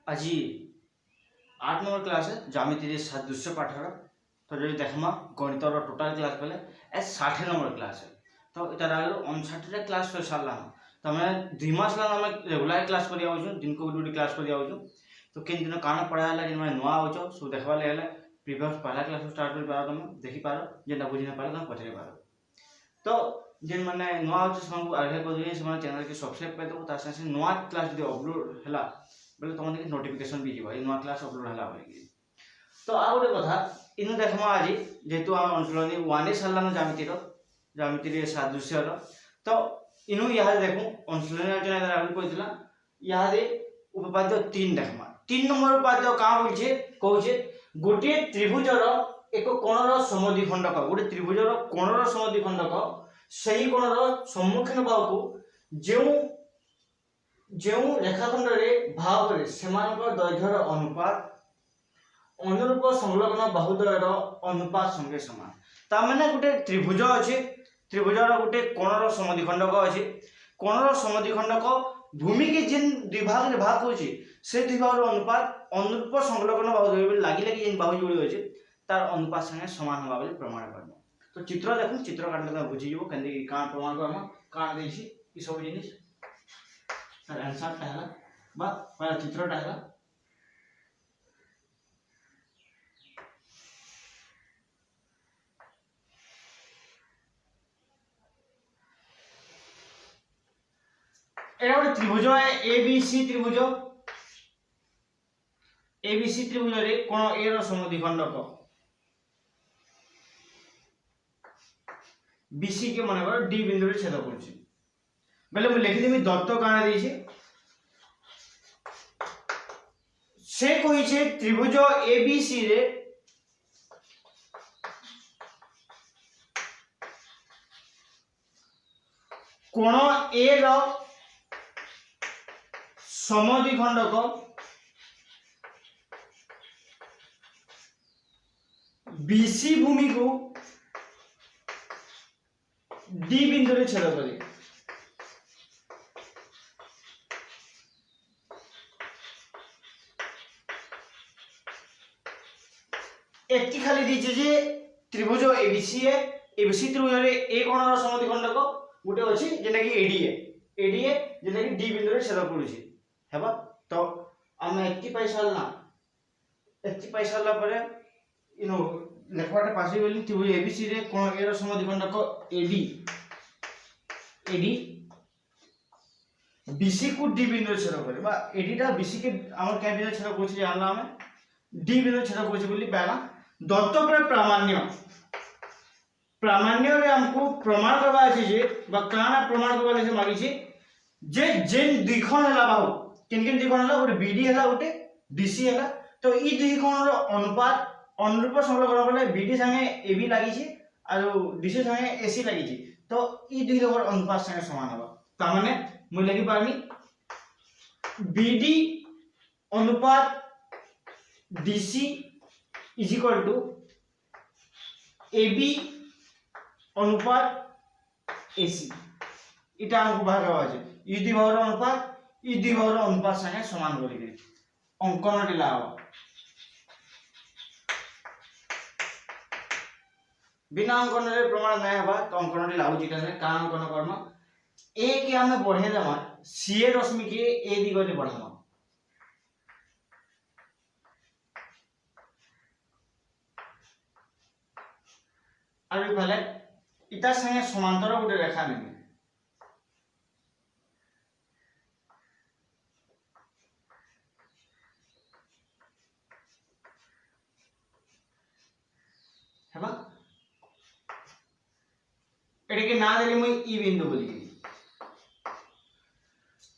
आज 8 number class है ज्यामिति सादृश्य पाठर। तो जो देखमा गणितर टोटाल क्लास बेले 60 नंबर क्लास है। तो इतार आगे 59 क्लास कर सारला तो मैं 2 मास ला हम रेगुलर क्लास करि आउछु, दिन को ड्यूटी क्लास करि आउछु। तो केन दिन काना पढ़ाला जे मैं नुआ आउछु सो देखबा लेला प्रीवियस पहला क्लास स्टार्ट कर पारो, तुम देखि पारो जेना बुझि न पारो तुम पछरे पारो। तो जेन माने नुआ आउछु समको आगे को दिए समान चैनल के सब्सक्राइब कर दो तासे से नुआ क्लास जो अपलोड हला बोले तुम देखि नोटिफिकेशन भी जीवा नुआ क्लास अपलोड हला बोली। तो आ गोटे कथा इनु देखमा आज जेतु हम अनुशीलनी 1 सारला न ज्यामिति सादृश्य। तो इनु यहाँ देखो अनुशीलनी रचना आगे कहला यहाँ उपपाद्य 3 देखमा 3 नंबर उपपाद्य का बोलछे कहूछे गोटे त्रिभुजर एक कोणर समद्विखंडक, गोटे त्रिभुजर कोणर समद्विखंडक सही कोणर सम्मुखीन बाहु जो रेखाखंड रे भाग रे सेमानक दैर्घ्यर अनुपात अनुरूप संलग्न बाहुद्वयर अनुपात संगे समान। ता माने गोटे त्रिभुज अछि, त्रिभुजर गोटे कोणर समद्विखंडक अछि, कोणर समद्विखंडक भूमि के जिन द्विभाग रे भाग होछि से द्विभाग अनुपात अनुरूप संलग्न बाहुद्वयर लागी लागी जिन बाहु जोड़ी होछि तार अनुपात संगे समान होबा बोली प्रमाण करबो। तो चित्र देखु, चित्र काटले त बुझि जइबो केंदे का प्रमाण करबो का देछि ई सब जिनिस तार आंसर ताहला बा पहला चित्र ताहला। एटा त्रिभुज है एबीसी त्रिभुज, एबीसी त्रिभुज रे कोण ए रो समद्विखंडक बीसी के मन कर डी बिंदु रे छेद करछि बेले मैं लिखि देमी दत्त काना देछि से कोइ छे त्रिभुज एबीसी रे कोण ए रो समद्विखंडक बीसी भूमि को डी बिंदु रे छेद करे। एक खाली दीजिए जे त्रिभुज एबीसी है, एबीसी त्रिभुज रे ए कोणर समद्विखंडक गोटे अछि जेना कि एडी है, एडी है जेना कि डी बिंदु रे छेद करूछि हेबा। तो हम एकी पाई सारला परे इनो लेखवाटा पासी बोली त्रिभुज एबीसी रे कोण ए रो समद्विखंडक एडी एडी बीसी को डी बिंदु रे छेद करे बा एडी टा बीसी के हमर क्या बिंदु छेद करछि जानला हम डी बिंदु छेद करछि बोली पहला दत्त पर प्रामाण्य रे हमको प्रमाण करबा अछि जे बा काना प्रमाण करबा से मागी छी जे जेन द्विखंड हला बाहु किन किन द्विखंड हला गोटे बीडी हला गोटे डीसी हला। तो ई द्विखंड रो अनुपात अनुरूप संलग्न बोले बीडी संगे एबी लागि छी आरो डीसी संगे एसी लागि छी। तो ई दुई रो अनुपात संगे समान होबा। ता माने मु लिखि पारनी बीडी अनुपात DC is equal to AB अनुपात एसी। इटा हमको भाग আছে ई दुई भाग अनुपात ई दुई भाग अनुपात संगे समान बोली दे अंकन टिला हो बिना अंकन रे प्रमाण नै हबा। तो अंकन टिला हो जिटा से का अंकन करम ए के हमें बढ़े देमा सी ए रश्मि के ए दिग रे बढ़ामा आरो पहले इता संगे समांतर गोटे रेखा नेबे हेबा। एटे के ना देली मुई ई बिंदु बोली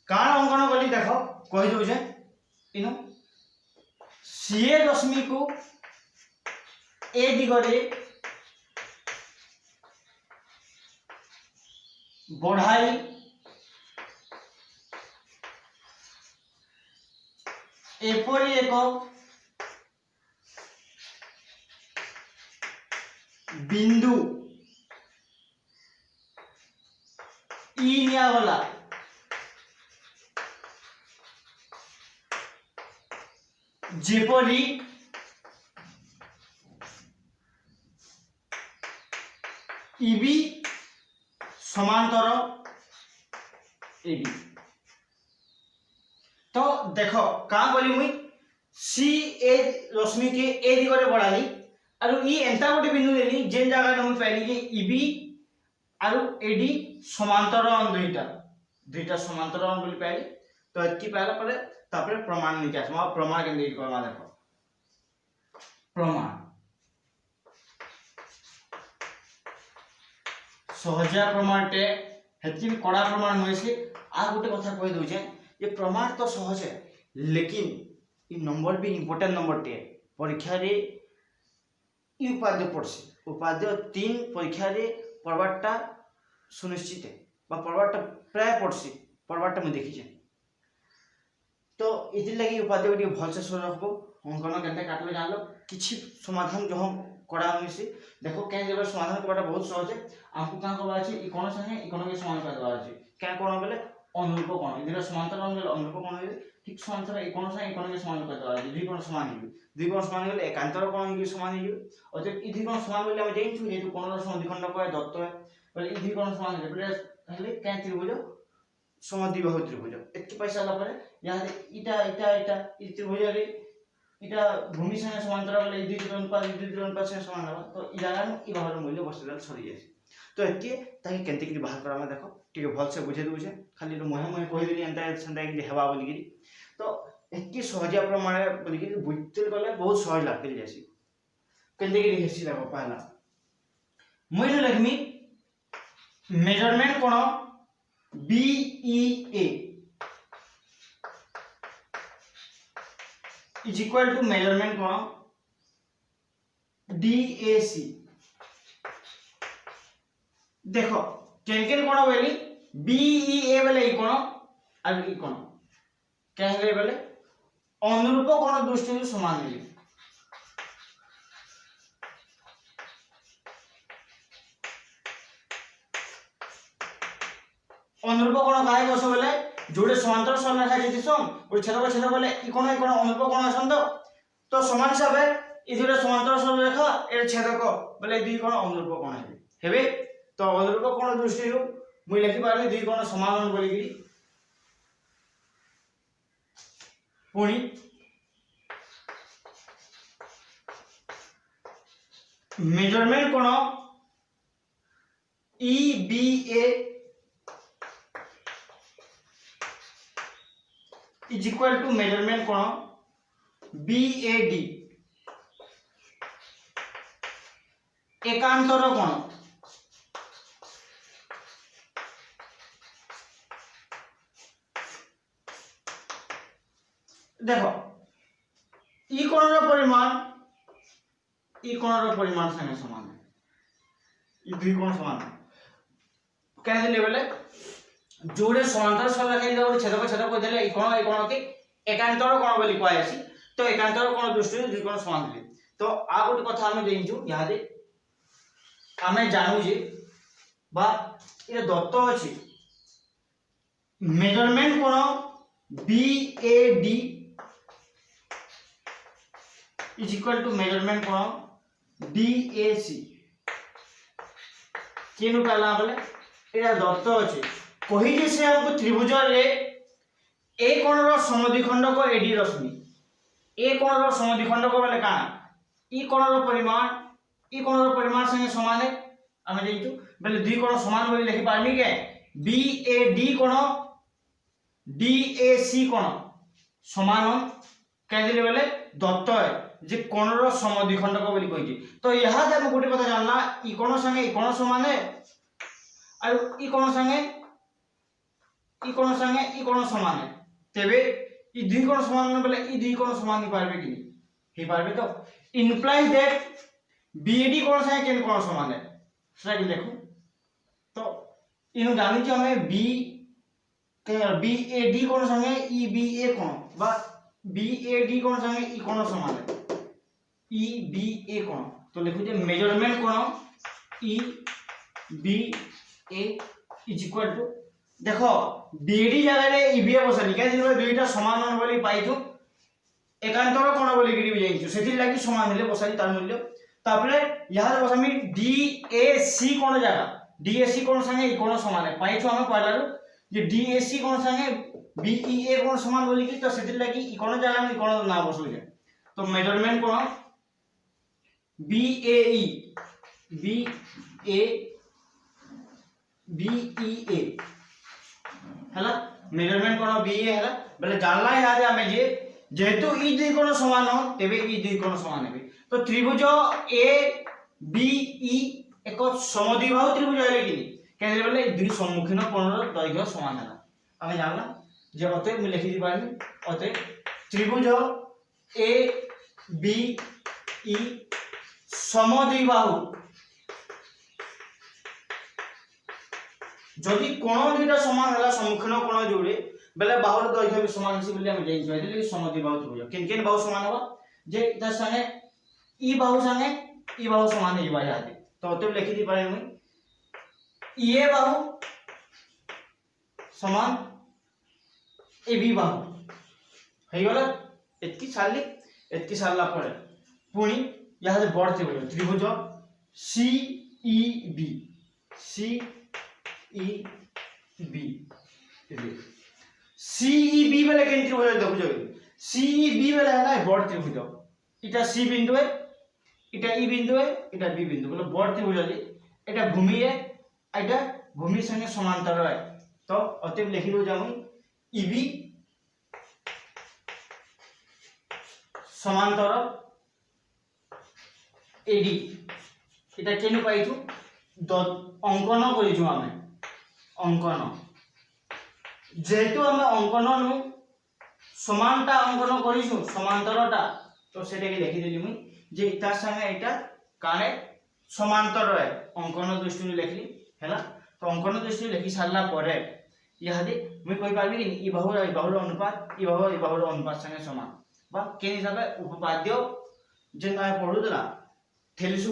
का अंकन बोली देखो कहि दउ जे इनो सी ए रश्मि को ए दिग रे बढ़ाई एपरी एक बिंदु ई निया वाला जेपरी इबी समांतर एडी। तो देख का बोली मुई सी ए रश्मि के ए दिगरे बढ़ाली आरु ई एंता गोटे बिंदु देली जेन जगह मुई पाइली जे इबी आरु एडी समांतर दुईटा समांतर बोली पाइली। तो एतकी पाइला परे तापरे प्रमाण निके आसमा प्रमाण केन रीड करवा देखो प्रमाण सहजिया प्रमाण टे हेतकी भी कड़ा प्रमाण होय से आ गोटे कथा कहि दउ जे ये प्रमाण तो सहज है लेकिन ये नंबर भी इंपोर्टेंट नंबर टे परीक्षा रे ई उपाध्याय पड़सी उपाध्याय 3 परीक्षा रे पढ़वाटा सुनिश्चित है बा पढ़वाटा प्राय पड़सी पढ़वाटा मैं देखी जे। तो इति लगी उपाध्याय टी भल से सुन रखबो अंकन केनते काटबे जानलो किछि समाधान जो हम कड़ा होइसी देखो के जेबे समाधान करबाटा बहुत सहज है। आपको का करबा अछि ई कोन संगे ई कोन के समान कर देबा अछि क्या कोन बोले अनुरूप कोण इधर समांतर कोण बोले अनुरूप कोण होय ठीक समांतर ई कोन संगे ई कोन के समान कर देबा अछि दुई कोण समान है दुई कोण समान होले एकांतर कोण के समान है और जब ई दुई कोण समान बोले हम जानिछु जेतु कोणर समद्विखंड को दत्त है बोले ई दुई कोण समान है बोले क्या त्रिभुज समद्विबाहु त्रिभुज एतकी पैसा ला परे यहां इटा इटा इटा ई त्रिभुज रे इटा भूमि संगे समांतर बोले ई दुई अनुपात से समान होबा। तो ई जगह में ई बाहर मूल्य बसदल सरी जाय। तो एतकी ताकि केनते कि बाहर करा देखो ठीक है भल से बुझे दउछे खाली मोहे मोहे कहि देली एंता संता कि हेबा बोली गिरी। तो एतकी सहजिया प्रमाण बोली कि बुझते गले बहुत सहज लागते जैसी केनते कि हेसी देखो पहला मोइनो लगमी मेजरमेंट कोण BEA is equal to measurement कोण DAC। देखो केन केन कोण बोली BEA बोले ई कोण और ई कोण क्या है बोले अनुरूप कोण दृष्टि से समान है। अनुरूप कोण काहे कसो बोले जोड़े समांतर सरलरेखा जेतिसम और छेद बोले ई कोण अनुरूप कोण आसन तो समान हिसाब है ई जोड़े समांतर सरलरेखा ए छेदक बोले दुई कोण अनुरूप कोण हेबे। तो अनुरूप कोण दृष्टि रो मुई लिखि पारली दुई कोण समान बोली गिरी पुणी मेजरमेंट कोण EBA is equal to measurement कोण BAD एकांतर कोण देखो ई कोणर परिमाण संगे समान है ई दुई कोण समान है केने लेवल जोड़े समांतर सरलरेखा इदा छेदक को देले ई कोण के एकांतर कोण बोली कहै अछि। तो एकांतर कोण दृष्टि दुई कोण समान है। तो आ गोटे कथा हम देइछु यहाँ दे हमें जानू जे बा ए दत्त अछि मेजरमेंट कोण BAD is equal to measurement कोण DAC केनु कहला बोले एरा दत्त अछि कहि जे से हमको त्रिभुज रे ए कोणर समद्विखंड को एडी रश्मि ए कोणर समद्विखंड को बोले का ई कोणर परिमाण संगे समान है हमें देखियो बोले दुई कोण समान बोली लिखि पारमी के BAD कोण DAC कोण समान कह दिले बोले दत्त है जे कोणर समद्विखंड को बोली कहि। तो यहा जे हम गोटे कथा जानला ई कोण संगे ई कोण समान है और ई कोण संगे ई कोण समान है तेबे ई दुई कोण समान बोले ई दुई कोण समान नहीं पारबे कि हे पारबे। तो इंप्लाइज दैट BAD कोण संगे केन कोण समान है सेटा कि देखो। तो इनु जानि कि हमें BAD कोण संगे EBA कोण बा BAD कोण संगे ई कोण समान है EBA कोण। तो लिखो जे मेजरमेंट कोण EBA इज इक्वल टू देखो BD जगह रे EBA बसनी क्या दिन दुईटा समान बोली पाइछु एकांतर कोण बोली कि जाइछु सेति लागि समान हेले बसाई तार मूल्य तापरे यहाँ बसामी DAC कोण जागा DAC कोण संगे ई कोण समान है पाइछु हम पहलारु जे DAC कोण संगे BEA कोण समान बोली कि तो सेति लागि ई कोण जागा में कोण ना बसु जे तो मेजरमेंट कोण BAE BEA हला मेजरमेंट कोण BEA हला बोले जानला याद हमें जे जेहेतु ई दुई कोण समान हो तेबे ई दुई कोण समान हेबे तो त्रिभुज ABE एक समद्विबाहु त्रिभुज हेले कि केले बोले दुई सम्मुखीन कोणर दैर्घ्य समान है हमें जानला जे अतः मैं लिखि दी पानी अतः त्रिभुज ABE समद्विबाहु जदि कोण दुईटा समान हला सम्मुखीन कोण जोड़े बेले बाहुर दैर्घ्य भी समान हिसी बोली हम जानि कहले समद्विबाहु त्रिभुज किन किन बाहु समान होबा जे इधर संगे ई बाहु समान है बा याद तो अतः लिखि दी पारे मैं ए बाहु समान AB बाहु है गला एतकी सारला पड़े पुणी यहाँ से बड़ त्रिभुज CEB बेले केन त्रिभुज देखो जो CEB बेले है ना बड़ त्रिभुज इटा C बिंदु है इटा E बिंदु है इटा B बिंदु बोले बड़ त्रिभुज है इटा भूमि है इटा भूमि संगे समांतर है तो अतः लिखि दो जाऊं EB समांतर AD এটা কেন পাইছো অঙ্কন করিছো আমি অঙ্কন যেহেতু আমি অঙ্কন নু সমানটা অঙ্কন করিছো সমান্তরটা তো সেটাকে লিখি দিলি মুই যে তার সঙ্গে এটা কানে সমান্তর है অঙ্কন দৃষ্টি লিখলি হেলা তো অঙ্কন দৃষ্টি লিখি সারলা পরে ইহাদি মুই কই পারবি কি ই বাহুর অনুপাত ই বাহুর অনুপাত সঙ্গে সমান বা কেন হিসাবে উপপাদ্য যে আমি পড়ুদলা थेलिस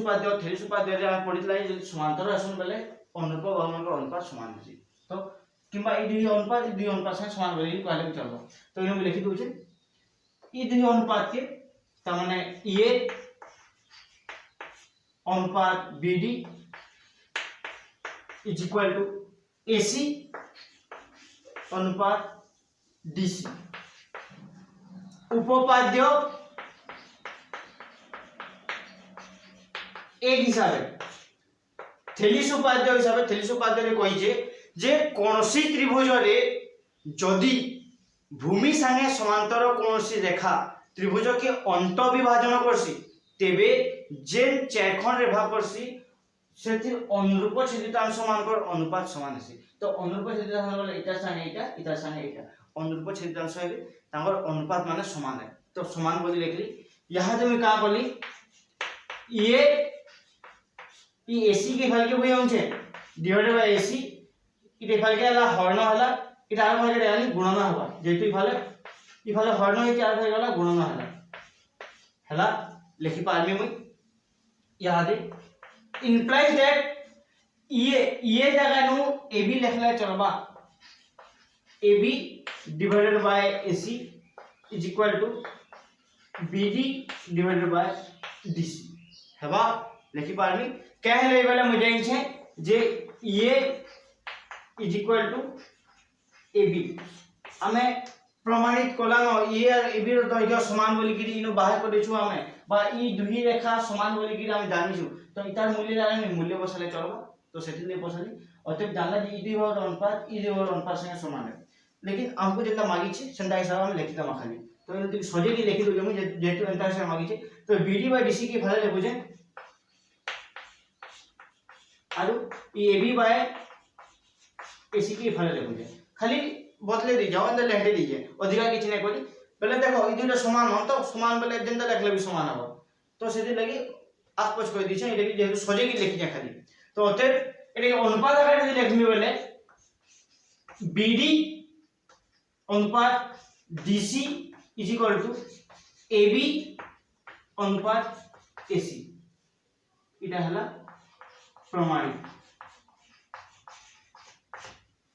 उपाद्य रे हम पढितला जे समांतर आसन बेले अनुरूप बाहुर अनुपात समान होछि तो किबा ई दुई अनुपात से समान बोली कहले भी चलबो तो इने लिखि दोछे ई दुई अनुपात के त माने ए अनुपात BD is equal to AC अनुपात DC उपपाद्य एक हिसाब है थेलिस उपाद्य रे कहि जे कोनसी त्रिभुज रे जदि भूमि संगे समांतर कोनसी रेखा त्रिभुज के अंत विभाजन करसी तेबे जे चारखंड रे भाग करसी सेति अनुरूप छेदितांश मानकर अनुपात समान है तो अनुरूप छेदितांश बोले इटा संगे इटा अनुरूप छेदितांश है तांगर अनुपात माने समान है तो समान बोली लिखली यहां जे मैं का बोली ये AC के फल के बुझे होंचे डिवाइडेड बाय AC इटे फल के हला हर्ण हला इटा आर फल के यानी गुणन होबा जेतु इफाले हर्ण है चार फल गला गुणन हला लिखि पारमी मुई यहां दे implies that ये जगह नु AB लिखला चलबा AB divided by AC is equal to BD divided by DC हेबा लिखि पारमी कह ले वाला मुझे छे जे ये इज इक्वल टू AB हमें प्रमाणित कोला न ये और AB रो दैर्घ्य समान बोली कि इनो बाहर कर देछु हमें बा ई दुही रेखा समान बोली कि हम जानिछु तो इतार मूल्य जाने मूल्य बसाले चलबा तो सेति ले बसाली अतः जानला जे ई दुही बाहुर अनुपात संगे समान है लेकिन हमको जेता मागी छे संदा हिसाब हम लिखिता खाली तो इनो सजे की लिखि दो जमु जेतु अंतर से मागी छे तो BD बाय DC के फल ले बुझे आरो AB बाय AC की फल ले बुझे खाली बदले दी जाओ अंदर लेहटे दीजिए अधिका किछ नै कोली पहले देखो ई दुटा समान हो तो समान बेले जेंदा लिखले भी समान हो तो सेति लागि आसपास कोइ दिछे एटा कि जेतु सजे की लिखि जा खाली तो ओते एटा अनुपात आकार जे लिखमी बेले BD अनुपात DC is equal to AB अनुपात AC इटा हला प्रमाणित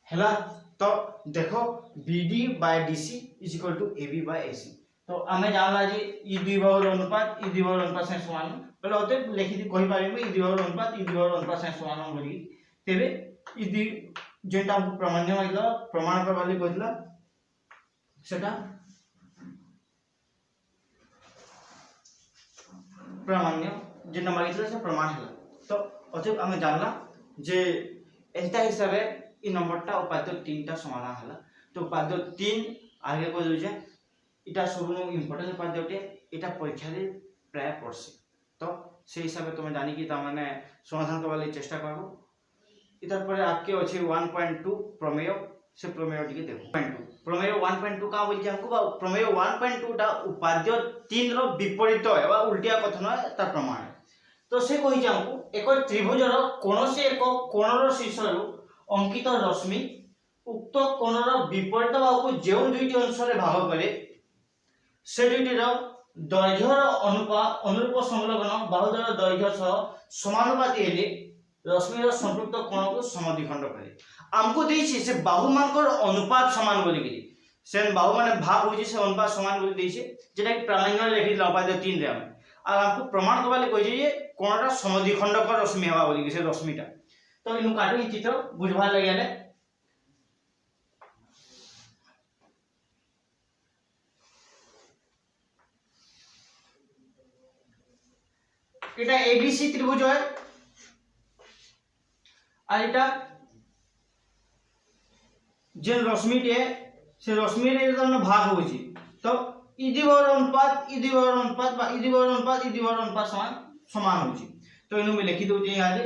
हला तो देखो BD by DC is equal to AB by AC तो आमे जानला जे इ दुई भाग अनुपात इ दुई भाग अनुपात से समान बोले होते लिखि दी कहि पारिबे इ दुई भाग अनुपात इ दुई भाग अनुपात से समान बोली तेबे इ दुई जेटा प्रमाण्य माइला प्रमाण करबा ਲਈ कहला सेटा प्रमाण्य जेटा मागितला से प्रमाण हला तो अतएव आमे जानला जे एंता हिसाबे इ नंबरटा उपाद्य 3 टा समाधान हला तो उपाद्य 3 आगे को जे इटा सबनु इंपोर्टेंट उपाद्यटे इटा परीक्षा रे प्राय पड़से तो से हिसाबे तुम जानि कि ता माने समाधान करबा ਲਈ चेष्टा करबो इधर पर आपके अछि 1.2 प्रमेय से प्रमेय टिके देखो 1.2 प्रमेय 1.2 का बोल के हमको प्रमेय 1.2 टा उपाद्य 3 रो विपरीत एबा उल्टिया कथन ता प्रमाण तो से कहि जे हमको एक त्रिभुजर कोनोसी एक कोणर शीर्षरु अंकित रश्मि उक्त कोणर विपरीत बाहु जेउ दुईटी अंश रे भाग करे से दुईटी रो दैर्घ्यर अनुरूप संलग्न बाहुदर दैर्घ्य सह समानुपाती हेले रश्मिर संपृक्त कोण को समद्विखंड करे हमको देछि से बाहु मानकर अनुपात समान बोली गिरी से बाहु माने भाग होछि से अनुपात समान बोली देछि जेटा कि प्रामाण्य लिखि उपाद्य 3 रे हम आ हमको प्रमाण करबा ले कहि जे कोणटा समद्विखंड कर रश्मि हवा बोली से रश्मिटा तो इनु काटि चित्र बुझबा लागले एटा एबीसी त्रिभुज है আর এটা যে রশ্মিটি সে রশ্মির এর জন্য ভাগ হইছে তো ই দ্বিবাহুর অনুপাত ই দ্বিবাহুর অনুপাত বা ই দ্বিবাহুর অনুপাত ই দ্বিবাহুর অনুপাত সমান সমান হইছে তো এনু মে লিখি দউছি ইয়ারে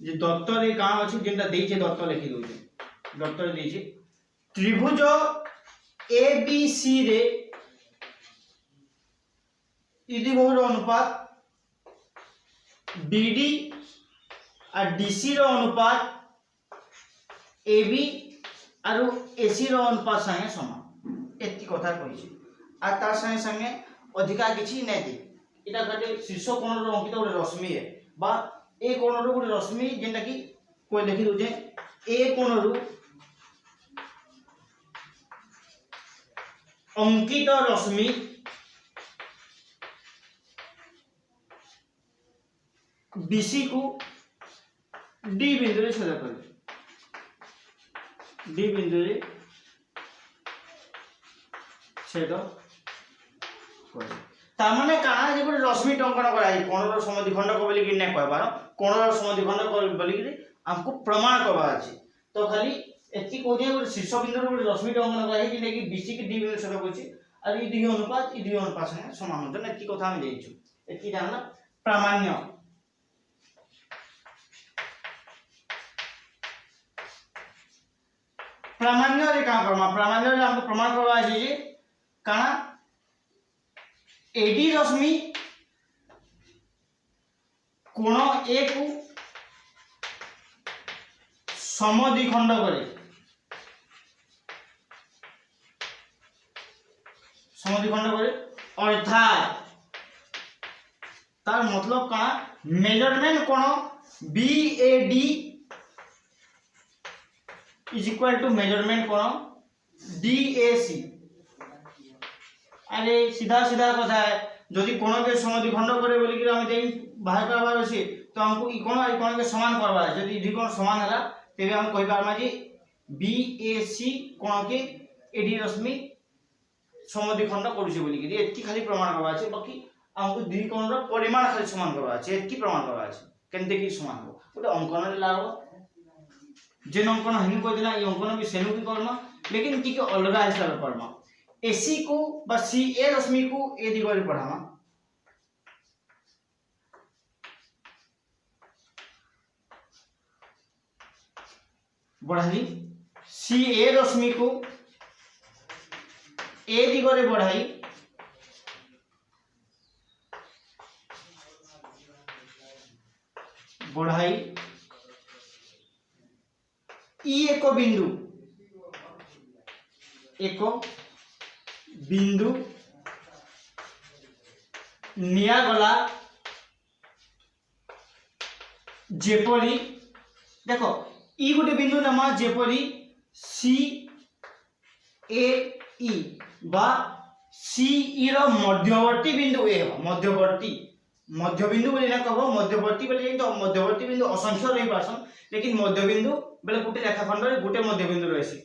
যে দত্তরে কাম আছে যেটা দেইছে দত্ত লিখি দউছি দত্তরে দেইছে ত্রিভুজ এবিসি রে ই দ্বিবাহুর অনুপাত बीडी और डीसी रो अनुपात एबी और एसी रो अनुपात संगे समान एति कथा कहिछि आ तार संगे संगे अधिका किछि नै दे इटा गटे शीर्ष कोण रो अंकित गोटे रश्मि है बा ए कोण रो गोटे रश्मि जेंटा कि कोइ लिखि दउ जे ए कोण रो अंकित रश्मि बीसी को डी बिंदु रे छेद करे डी बिंदु रे छेद करे ता माने काना जे गोटे रश्मि टंकन कराई कोणर समद्विखंड को बोली कि नै कहबार कोणर समद्विखंड को बोली कि हमको प्रमाण करबा अछि तो खाली एति को जे गोटे शीर्ष बिंदु रे गोटे रश्मि टंकन कराई कि कि बीसी के डी बिंदु छेद करछि और ई दुई अनुपात संगे समान होत एति कथा हम देइछु एति जानला प्रामाण्य प्रामाण्य रे का करमा प्रामाण्य रे हमको प्रमाण करबा अछि जे काना एडी रश्मि कोण ए को समद्विखंड करे अर्थात तार मतलब काना मेजरमेंट कोण BOD is equal to measurement कोण DAC अरे सीधा सीधा कथा है यदि कोण के समद्विखंड करे बोली कि हम देई बाहर करबार अछि तो हमको ई कोण के समान करबा है यदि कोण समान हला तेबे हम कहि पारमा जे BAC कोण के एडी रश्मि समद्विखंड करूछि बोली कि एति खाली प्रमाण करबा अछि बाकी हमको दुई कोण रो परिमाण खाली समान करबा अछि एति प्रमाण करबा अछि केनते कि समान हो ओटे अंकन रे लागो जे अंकन हनी को दिला ई अंकन भी सेनु भी करना लेकिन टिके अलगा हिसाब से पढ़मा एसी को बा सी ए रश्मि को ए दिगरे पढ़ामा बढ़ाई सी ए रश्मि को ए दिगरे बढ़ाई ई एको बिंदु निया गला जेपरी देखो ई गोटे बिंदु नामा जेपरी सी ए ई बा CE ର मध्यवर्ती बिंदु ए हो मध्यवर्ती मध्य बिंदु बोली ना कहबो मध्यवर्ती बोली तो मध्यवर्ती बिंदु असंख्य रही पासन लेकिन मध्य बिंदु बेले गुटे रेखाखंड रे गुटे मध्य बिंदु रहसी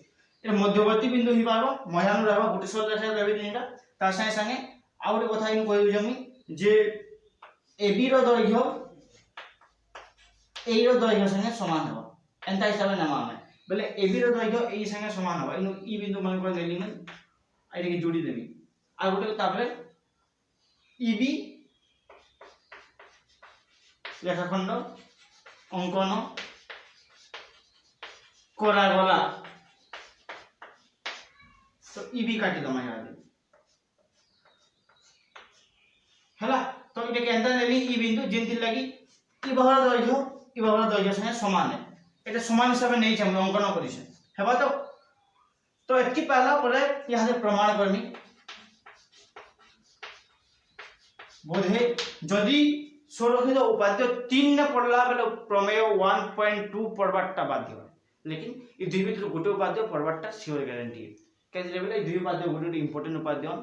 ए मध्यवर्ती बिंदु ही पाबो मयानु रहबो गुटे सरल रेखा रहबे तीनटा ता संगे संगे आ गुटे कथा इन कहू जमी जे AB रो दैर्घ्य ए रो दैर्घ्य संगे समान हो एंता हिसाब नाम आमे बोले AB रो दैर्घ्य ए संगे समान हो इनु ई बिंदु मन को लेली मन आइरे के जोड़ी देबी आ गुटे तापरे EB रेखाखंड अंकन करा गला तो EB काटी दमा याद हला तो इटे केंता लेली ई बिंदु जेंति लागि ई बहर दैर्घ्य संगे समान है एटा समान हिसाब नै छै हम अंकन करिसे हेबा तो एतकी पहला परे यहां से प्रमाण करमी बोधे जदि सोरखित उपाद्य 3 ने पड़ला बेले प्रमेय 1.2 पड़बाटा बाध्य लेकिन ई दुई भीतर गोटे उपाद्य पड़बाटा सियोर गारंटी केजे बेले दुई उपाद्य गोटे इंपोर्टेंट उपाद्य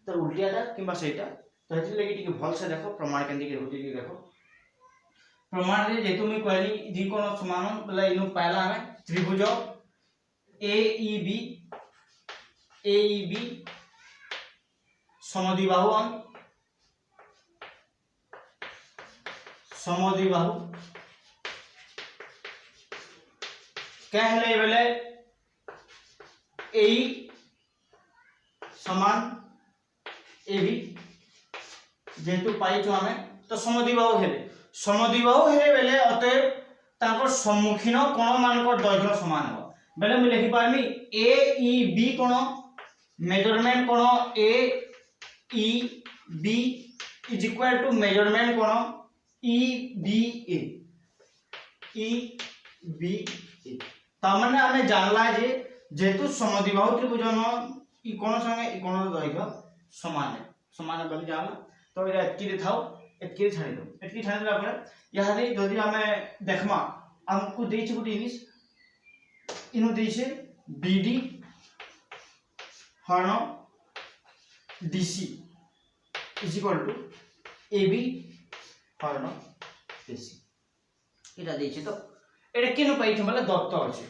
तो उल्टियाटा किबा सेटा तो हेति लागि टिके भल से देखो प्रमाण केंति के होती के देखो प्रमाण रे जेतु मी कहली द्विकोण समान बेले इनु पहला हमें त्रिभुज AEB समद्विबाहु कहले बेले AE समान AB जेतु पाई जो हमें तो समद्विबाहु हेले बेले अतएव ताको सम्मुखीन कोण मान को दैर्घ्य समान हो बेले मैं लिखि पारमी AEB कोण मेजरमेंट कोण AEB is equal to measurement कोण EBA तामने हमें जानला जे जेतु समद्विबाहु त्रिभुजन ई कोण संगे ई कोण दैर्घ्य समान बोली जानला तो एरा एतकी थाओ एतकी छाड़ी दो एतकी छाड़ला पर यहा दे जदी हमें देखमा हमको देछि गुटी जिनिस इनु देछि BD हरण DC is equal to AB हरण AC एटा देछि तो एटा केनु पाइ छ मतलब दत्त अछि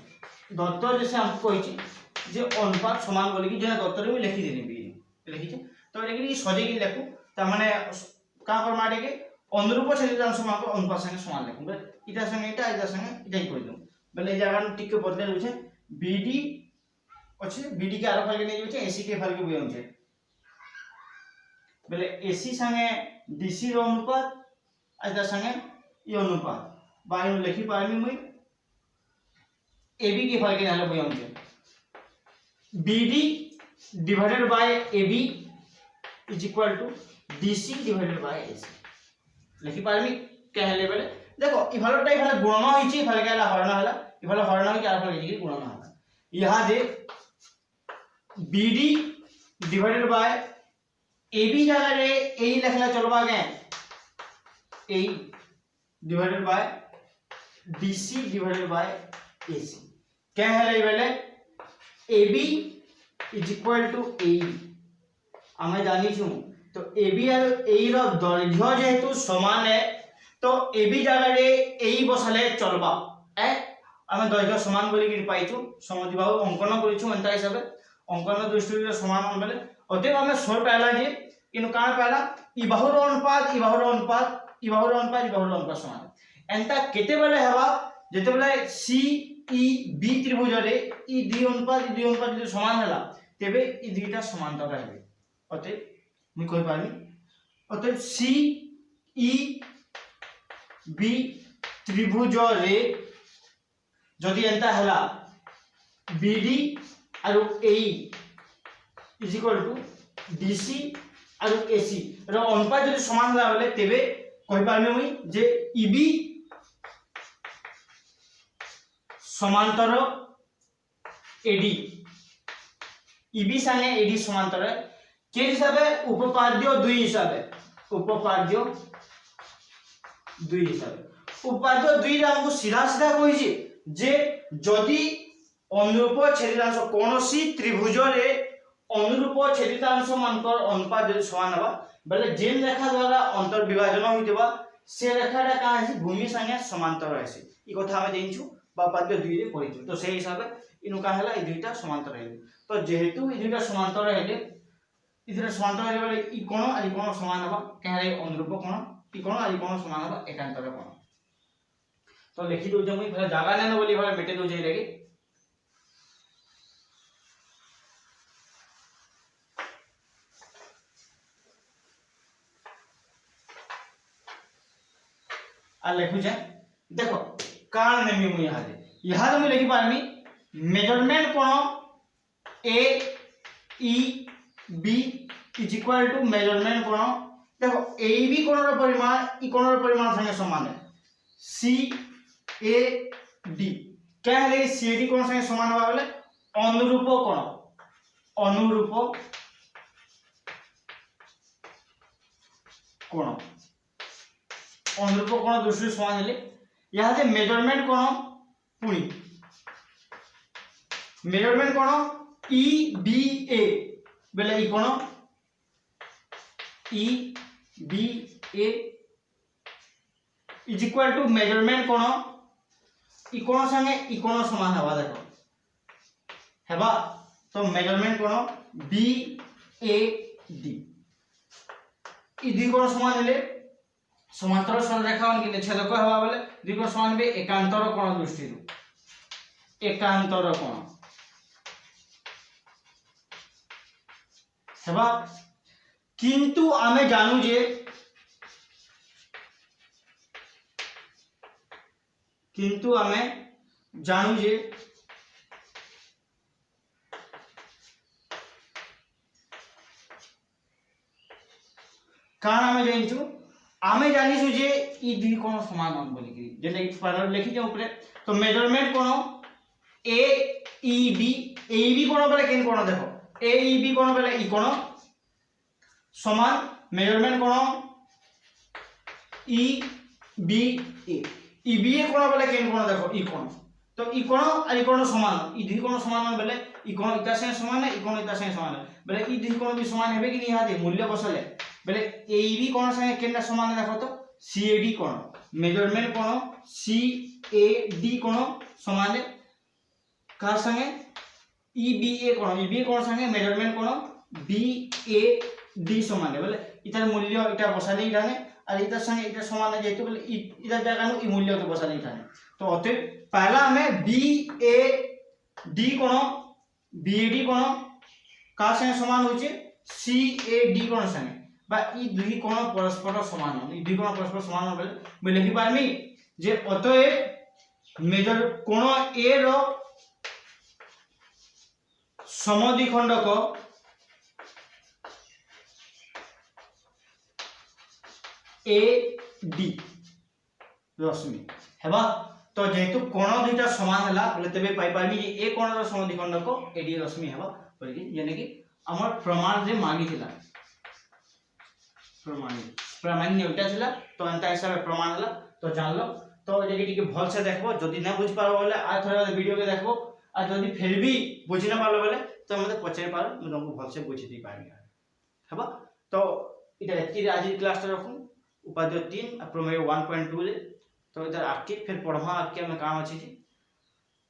दत्त जैसे हमको कहि छी जे अनुपात समान बोली कि जे दत्त रे मैं लिखि देनी बी लिखि छ तो एटा कि सजे कि लिखु त माने का कर माडे के अनुरूप छेदांश मान को अनुपात संगे समान लिखु बे इटा संगे इटा संगे इटाई कहि दउ बेले जगह न टिक बदले होछे BD अछि BD के आर फाल के नै होछे AC के फाल के बुझाउ छै बेले AC संगे DC रो अनुपात आइदा संगे ई अनुपात बाय लिखि पारमी मुई AB के फाल के नाले बुझाउ छै BD divided by AB is equal to DC divided by AC लिखि पारमी कहले बेले देखो ई भालटा ई भाले गुणन होई छी फाल केला हरण हला ई भाले हरण होई आर फाल के गुणन हला यहां दे BD डिवाइडेड बाय AB जगह रे A लिखला चलबा के A divided by DC divided by AC कहले बेले AB is equal to AE हमें जानी छु तो AB और AE रो दैर्घ्य जेहेतु समान है तो AB जगह रे AE बसले चलबा ए हमें दैर्घ्य समान बोली कि पाइछु समद्विबाहु अंकन करिछु अंता हिसाब अंकन दृष्टि रे समान बोले अतएव हमें सोर पहला जे इनु कान पहला ई बाहुर अनुपात ई बाहुर अनुपात ई बाहुर अनुपात ई बाहुर अनुपात समान एंता केते बेले हेबा जेते बेले CEB त्रिभुज रे ई द्वि अनुपात जो समान हला तेबे ई दुईटा समांतर रहबे अतएव मैं कहि पानी अतएव CEB त्रिभुज रे जदि एंता हला BD और AE is equal to DC और AC रो अनुपात जदि समान हला बेले तेबे कहि पारमे मुई जे EB समांतर AD EB संगे AD समांतर के हिसाबे उपपाद्य 2 हिसाबे उपपाद्य 2 हिसाबे उपपाद्य 2 रे हमको सीधा सीधा कहि छी जे जदि अनुरूप छेदांश कोनोसी त्रिभुज रे अनुरूप छेदितांश मानकर अनुपात जो समान हवा बेले जेन रेखा द्वारा अंतर विभाजन होइतबा से रेखाटा का है भूमि संगे समांतर है ई कथा हम देइछु बा पाद्य 2 रे पढिछु तो से हिसाब इनु का हला ई दुईटा समांतर है तो जेहेतु ई दुईटा समांतर है ई दुईटा समांतर है बेले ई कोण आ ई कोण समान हवा कहले अनुरूप कोण ई कोण आ ई कोण समान हवा एकांतर कोण तो लिखि दउ जे मुई पहले जागा नै बोली भाई मेटे दउ जे लगे आ लिखु जे देखो कारण नेमी मु यहां तो मु लिखि पारमी मेजरमेंट कोण A E B is equal to measurement कोण देखो ए बी कोण रो परिमाण ई कोण रो परिमाण संगे समान है सी ए डी क्या है सी ए डी कोण संगे समान होबा बोले अनुरूप कोण अनुरूप कोण दृष्टि समान हेले यहाँ से मेजरमेंट कोण पुणी मेजरमेंट कोण ई बी ए बेले ई कोण E B A is equal to measurement कोण ई कोण संगे ई कोण समान हवा देखो हेबा तो मेजरमेंट कोण बी ए डी ई दुई कोण समान हेले समांतर रेखा कि छेदक हवा बेले दुई कोण समान बे एकांतर कोण दृष्टि एकांतर कोण हेबा किंतु आमे जानू जे कारण आमे जानिछु जे ई दुई कोण समान होन बोली कि जेने पर लिखि जे ऊपर तो मेजरमेंट कोण ए ई बी कोण बेले केन कोण देखो ए ई बी कोण बेले ई कोण समान मेजरमेंट कोण ई बी ए कोण बेले केन कोण देखो ई कोण तो ई कोण आ ई कोण समान ई दुई कोण समान बेले ई कोण इता से समान है ई कोण इता से समान है बेले ई दुई कोण भी समान हेबे कि नहीं हाते मूल्य बसले बेले ए बी कोण संगे केनटा समान देखो तो सी ए डी कोण मेजरमेंट कोण सी ए डी कोण समान है कार संगे ई बी ए कोण संगे मेजरमेंट कोण बी ए डी समान है बेले इतार मूल्य इटा बसाले इठाने और इतार संगे इटा समान है जेतु बेले इतार जगह नु ई मूल्य तो बसाले इठाने तो अतः पहला हमें बी ए डी कोण कार संगे समान होचे सी ए डी कोण संगे बा ई दुई कोण परस्पर समान हो ई दुई कोण परस्पर समान हो बेले मैं लिखि पारमी जे अतएव मेजर कोण ए रो समद्विखंडक ए डी रश्मि हेबा तो जेतु कोण दुईटा समान हला बोले तबे पाई पारमी जे ए कोण रो समद्विखंडक ए डी रश्मि हेबा बोले कि जेने कि हमर प्रमाण जे मांगी थिला प्रामाण्य उल्टा थिला तो अंत हिसाब प्रमाण हला तो जान लो तो जे कि भल से देखबो जदी ना बुझ पारो बोले आ थोड़ा वीडियो के देखबो आ जदी फिर भी बुझ ना पारो बोले तो मते पछरे पारो मैं तुमको भल से बुझी दी पारमी हेबा तो इटा एति आज क्लास रखू उपाध्याय 3 प्रमेय 1.2 रे तो इधर आके फिर पढ़वा आके में काम अछि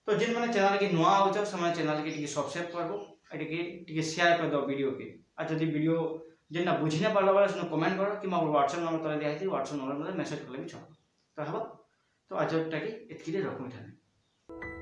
तो जिन माने चैनल के नुआ हो छ समय चैनल के टिके सब्सक्राइब करबो एटे के टिके शेयर कर दो वीडियो के आ जदी वीडियो जेना बुझिने पारलो वाला सुनो कमेंट करो कि मोर WhatsApp नंबर तले दिया है WhatsApp नंबर में मैसेज करले भी छ तो हबा तो आज टाके एतकी रे रखू थाने।